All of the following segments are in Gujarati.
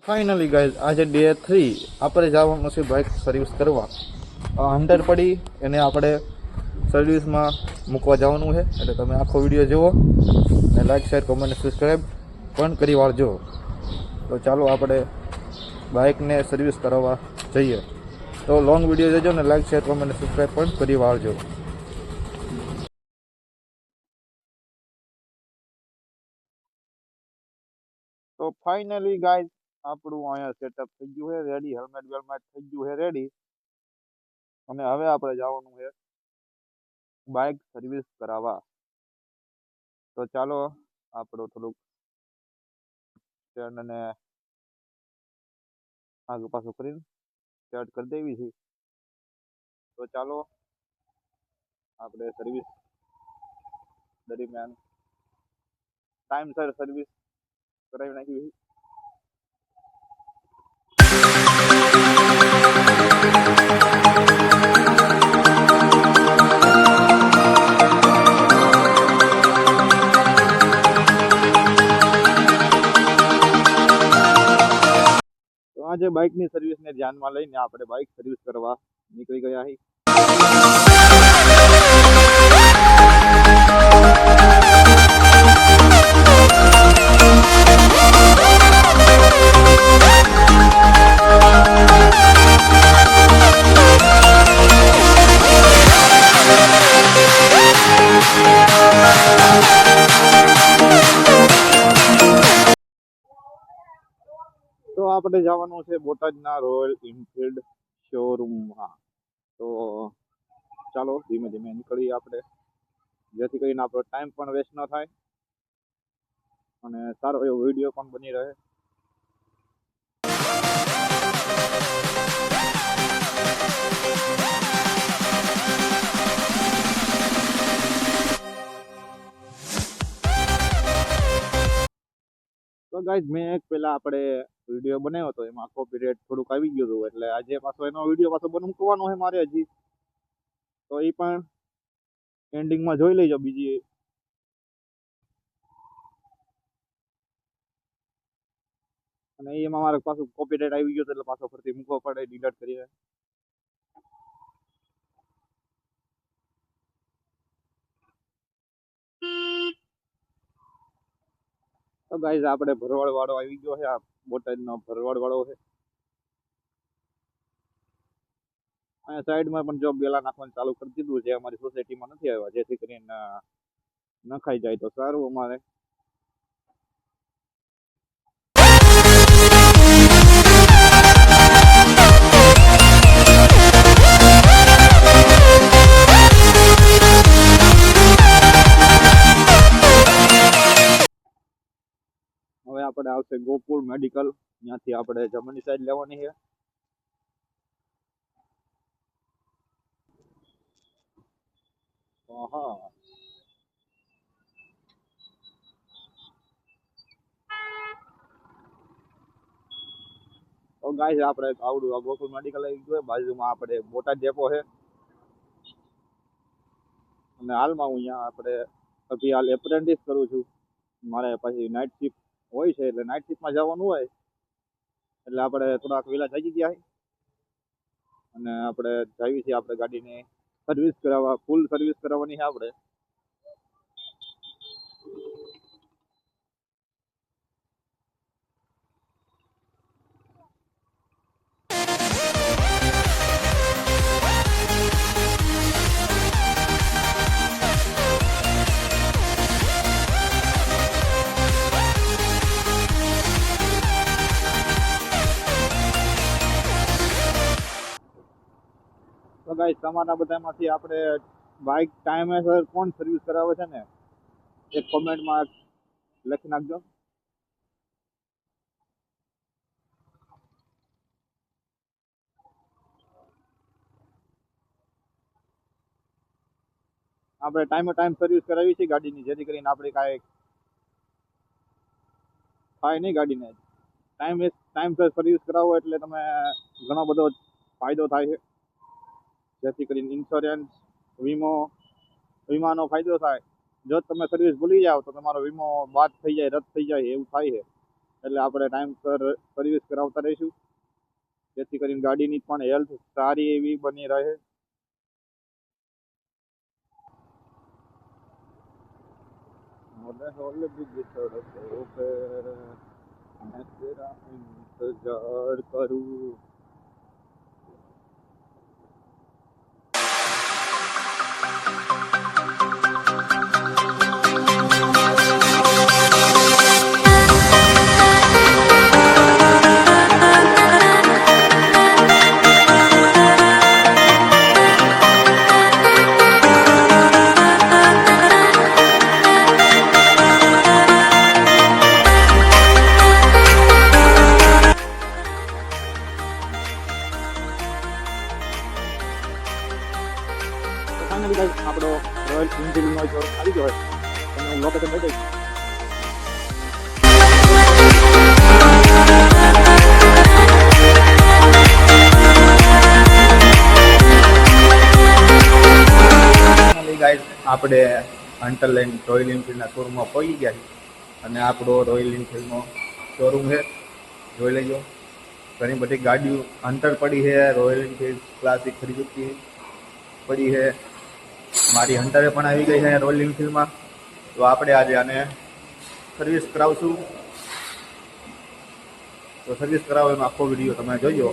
ફાઇનલી ગાઈઝ આજે ડે 3 આપણે જવાનું છે બાઇક સર્વિસ કરવા. હંટર પડી એને આપણે સર્વિસમાં મૂકવા જવાનું છે. એટલે તમે આખો વિડીયો જુઓ અને લાઈક શેર કમેન્ટ સબસ્ક્રાઈબ પણ કરી વાળજો. તો ચાલો આપણે બાઇકને સર્વિસ કરાવવા જઈએ. તો લોંગ વિડીયો જોજો ને લાઈક શેર કમેન્ટ સબસ્ક્રાઈબ પણ કરી વાળજો. તો ફાઇનલી ગાઈઝ આપણું અહીંયા સેટઅપ થઈ ગયું છે રેડી. હેલ્મેટ વેલ્મેટ થઈ ગયું છે રેડી. અને હવે આપણે જવાનું છે બાઇક સર્વિસ કરાવવા. તો ચાલો આપણું થોડુંક સ્ટેન્ડ અને આગળ પાછું કરીને સ્ટાર્ટ કરી દેવી છે. તો ચાલો આપણે સર્વિસ દરમિયાન ટાઈમસર સર્વિસ કરાવી નાખી. આજે બાઇકની સર્વિસને ધ્યાનમાં લઈને આપણે બાઇક સર્વિસ કરવા નીકળી ગયા છીએ. તો આપણે જવાનું છે બોટાદના રોયલ એનફિલ્ડ શોરૂમમાં. તો ચાલો ધીમે ધીમે નીકળીએ આપણે, જેથી કરીને આપણો ટાઈમ પણ વેસ્ટ ન થાય અને સારો એવો વિડીયો પણ બની રહે. તો ગાઈઝ મેં એક પહેલા આપણે વિડીયો બનાવ્યો હતો, એમાં કોપીરાઇટ થોડુંક આવી ગયું હતું. એટલે આજે પાછો એનો વિડીયો પાછો મૂકવાનો છે મારે હજી. તો એ પણ એન્ડિંગમાં જોઈ લેજો. બીજી અને એમાં મારે પાછું કોપીરાઇટ આવી ગયો એટલે પાછો ફરતી મૂકવો પડે ડિલીટ કરીને. તો ગાઈઝ આપણે ભરવાડ વાળો આવી ગયો છે. આ બોટાદનો ભરવાડ વાળો છે. અહીંયા સાઈડમાં પણ જોબ બેલા નાખવાનું ચાલુ કરી દીધું છે. અમારી સોસાયટીમાં નથી આવ્યા, જેથી કરીને નખાઈ જાય તો સારું અમારે. હવે આપણે આવશે ગોકુળ મેડિકલ, ત્યાંથી આપણે જમણી સાઈડ લેવાની છે. તો ગાઈઝ આપણે આવડું ગોકુળ મેડિકલ આવી ગયું. બાજુમાં આપણે બોટાદ ડેપો છે. અને હાલમાં હું અહીંયા આપણે અભી હાલ એપ્રેન્ટિસ કરું છું. મારે પછી નાઇટ શિફ્ટ હોય છે, એટલે નાઇટ શિફ્ટમાં જવાનું હોય એટલે આપણે થોડાક વહેલા જાગી ગયા અને આપણે જઈએ છીએ આપણે ગાડીની સર્વિસ કરાવવા. ફૂલ સર્વિસ કરાવવાની છે આપણે. તો ગાઈસ તમારા બધામાંથી આપણે બાઇક ટાઈમે સર કોણ સર્વિસ કરાવે છે ને, એક કોમેન્ટમાં લખી નાખજો. આપણે ટાઈમે ટાઈમ સર્વિસ કરાવી છે ગાડીની, જેથી કરીને આપણે કાંઈ થાય નહીં ગાડીને. ટાઈમસર સર્વિસ કરાવો એટલે તમે ઘણો બધો ફાયદો થાય છે. જેથી કરીને ઇન્સ્યોરન્સ, વીમાનો ફાયદો થાય. જો તમે સર્વિસ ભૂલી જાઓ તો તમારો વીમો બાદ થઈ જાય, રદ થઈ જાય, એવું થાય છે. એટલે આપણે ટાઈમ પર સર્વિસ કરાવતા રહીશું, જેથી કરીને ગાડીની પણ હેલ્થ સારી એવી બની રહે. मैं तेरा इंतजार करूं. ફાઇનલી ગાઈસ આપણો રોયલ એન્ફિલ્ડનો શોરૂમ આવી ગયો છે. તમને હું લોકેશન દઈ દઈશ. ફાઇનલી ગાઈસ આપણે હન્ટરલેન્ડ રોયલ એન્ફિલ્ડના શોરૂમમાં પહોંચી ગયા છે અને આપણો રોયલ એન્ફિલ્ડનો શોરૂમ છે, જોઈ લેજો. ઘણી બધી ગાડીઓ હન્ટર પડી છે, રોયલ એન્ફિલ્ડ ક્લાસિક 350 પડી છે. મારી હન્ટરે પણ આવી ગઈ છે રોયલ એન્ફિલ્ડમાં. તો આપણે આજે આને સર્વિસ કરાવશું. તો સર્વિસ કરાવવાનો આખો વિડીયો તમે જોઈજો.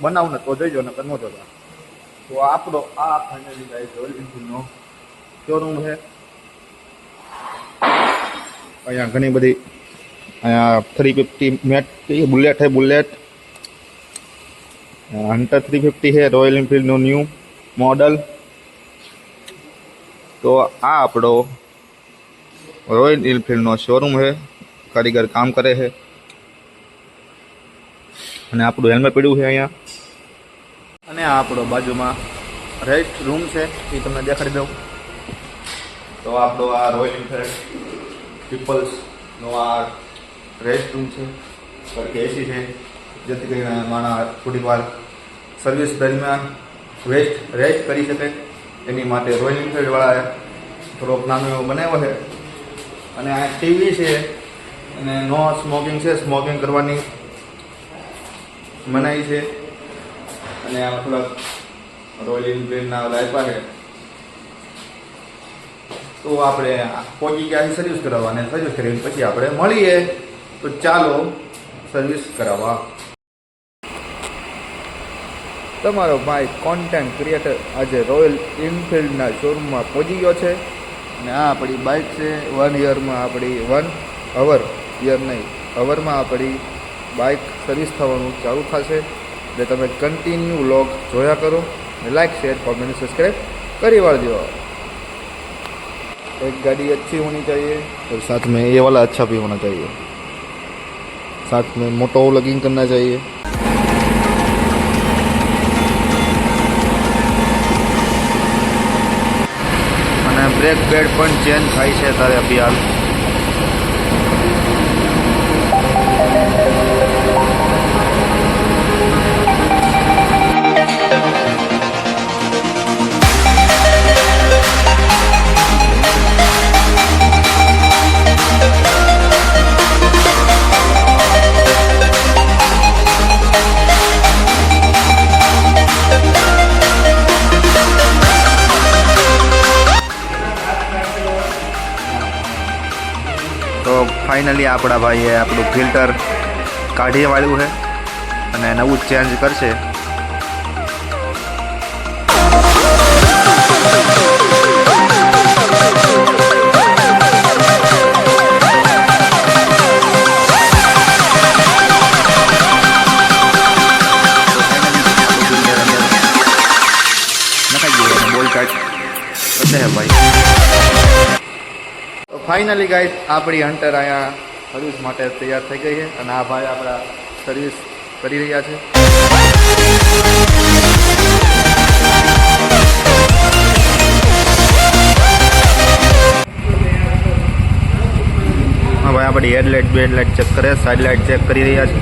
બનાવ ને તો જોઈજો ને કરવો જોતા. તો આપણો આ ફાઇનલી ગાઈસ રોયલ એન્ફિલ્ડનો શોરૂમ છે. અહીંયા ઘણી બધી અહીંયા 350 મેટ બુલેટ છે, બુલેટ હન્ટર 350 છે, રોયલ એન્ફિલ્ડનું ન્યૂ મોડલ. તો આ આપણો રોયલ એન્ફિલ્ડનો શોરૂમ છે, કારીગર કામ કરે છે. અને આપણું હેલ્મેટ પડ્યું છે અહીંયા. અને આ આપણો બાજુમાં રેસ્ટ રૂમ છે, એ તમને દેખાડી દઉં. તો આપણો આ રોયલ એન્ફિલ્ડ પીપલ્સનો આ રેસ્ટ રૂમ છે, કારણ એસી છે, જેથી કરીને માણસ થોડી વાર સર્વિસ દરમિયાન રેસ્ટ કરી શકે. એની માટે રોયલ એન્ફિલ્ડવાળાએ થોડોક નાનો એવો બનાવ્યો છે. અને આ ટીવી છે અને નો સ્મોકિંગ છે, સ્મોકિંગ કરવાની મનાઈ છે. અને આ થોડાક રોયલ એન્ફિલ્ડના આપ્યા છે. તો આપણે પહોંચી ગયા સર્વિસ કરાવવા, અને સર્વિસ કરીને પછી આપણે મળીએ. તો ચાલો સર્વિસ કરાવવા. તમારો ભાઈ કોન્ટેન્ટ ક્રિએટર આજે રોયલ એન્ફિલ્ડના શોરૂમમાં પહોંચી ગયો છે. અને આ આપણી બાઇક છે. 1 યરમાં આપણી 1 અવર, યર નહીં, અવરમાં આપણી બાઇક સર્વિસ થવાનું ચાલુ થશે. એટલે તમે કન્ટિન્યુ વ્લોગ જોયા કરો અને લાઇક, शेयर, कमेंट, सब्सक्राइब કરી વાળજો. एक गाड़ी अच्छी होनी चाहिए और साथ में ये वाला अच्छा भी होना चाहिए, साथ में मोटो लगिंग करना चाहिए. અને બ્રેક પેડ પણ ચેન્જ થાય છે તારે અભી હાલ. તો ફાઇનલી આપણા ભાઈએ આપણું ફિલ્ટર કાઢી વાળ્યું છે અને નવું ચેન્જ કરશે. બોલ કાઢ હે ભાઈ. તો ફાઇનલી ગાઈસ આપણી હન્ટર અહીંયા સર્વિસ માટે તૈયાર થઈ ગઈ છે અને આ ભાઈ આપણા સર્વિસ કરી રહ્યા છે. હા ભાઈ આપણી હેડલાઇટ બેડલાઇટ ચેક કરે, સાઈડ લાઇટ ચેક કરી રહ્યા છે.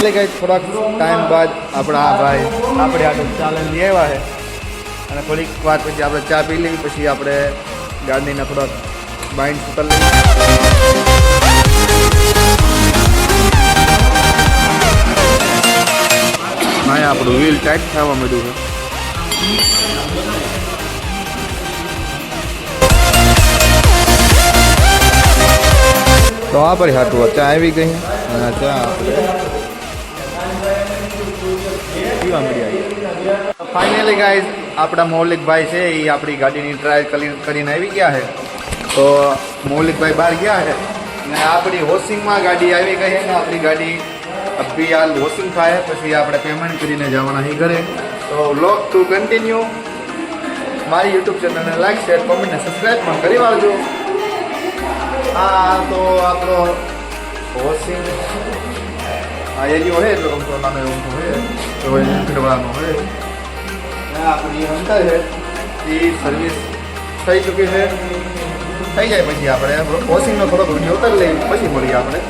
ફાઇનલી ગઈ થોડાક ટાઈમ બાદ આપણા આ ભાઈ આપણે આટલું ચાલન લઈ આવ્યા છે અને થોડીક વાર પછી આપણે ચા પી લઈએ પછી આપણે ગાડીને થોડાક બાઇન્ડ કરી લઈએ. અહીંયા આપણું વ્હીલ ટાઈટ થવા માંડ્યું છે. તો આ પર હાટું ચા આવી ગઈ અને ચા આપણે પીવા મળ્યા. ફાઇનલી ગાઈઝ આપણા મૌલિકભાઈ છે એ આપણી ગાડીની ટ્રાયલ કરીને આવી ગયા છે. તો મૌલિકભાઈ બહાર ગયા છે અને આપણી વોશિંગમાં ગાડી આવી ગઈ છે ને આપણી ગાડી અભી હાલ વોશિંગ થાય પછી આપણે પેમેન્ટ કરીને જવાના અહીં ઘરે. તો વ્લોગ ટુ કન્ટિન્યુ. મારી યુટ્યુબ ચેનલને લાઈક શેર કોમેન્ટ ને સબસ્ક્રાઈબ પણ કરી વાળજો. હા તો આપણો વોશિંગ આ એરિયો હોય એટલો ગમતો નાનો એવું તો હોય તો ફીરવાનો હોય. આપણી હંટર છે એ સર્વિસ થઈ ચૂકી છે. થઈ જાય પછી આપણે વોશિંગનો થોડોક વિડીયો ઉતારી લઈએ પછી મળીએ આપણે.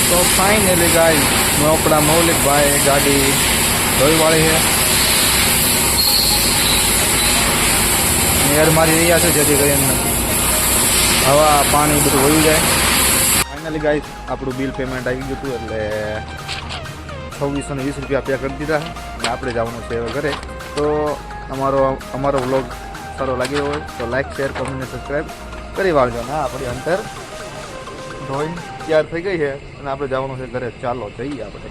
તો ફાઇનલી ગાઈસ આપણા મૌલિકભાઈ ગાડી ધોઈ વાળી છે. એર મારી રહ્યા છે જેથી કરીને હવા પાણી બધું વયું જાય. ફાઇનલી ગાઈસ આપણું બિલ પેમેન્ટ આવી ગયું હતું એટલે 2620 રૂપિયા પે કરી દીધા અને આપણે જવાનું છે હવે ઘરે. તો અમારો વ્લોગ સારો લાગ્યો હોય તો લાઈક શેર કોમેન્ટ અને સબસ્ક્રાઈબ કરી વાળજો. ને આપણી અંતર ધોઈ તૈયાર થઈ ગઈ છે અને આપણે જવાનું છે ઘરે. ચાલો જઈએ આપણે.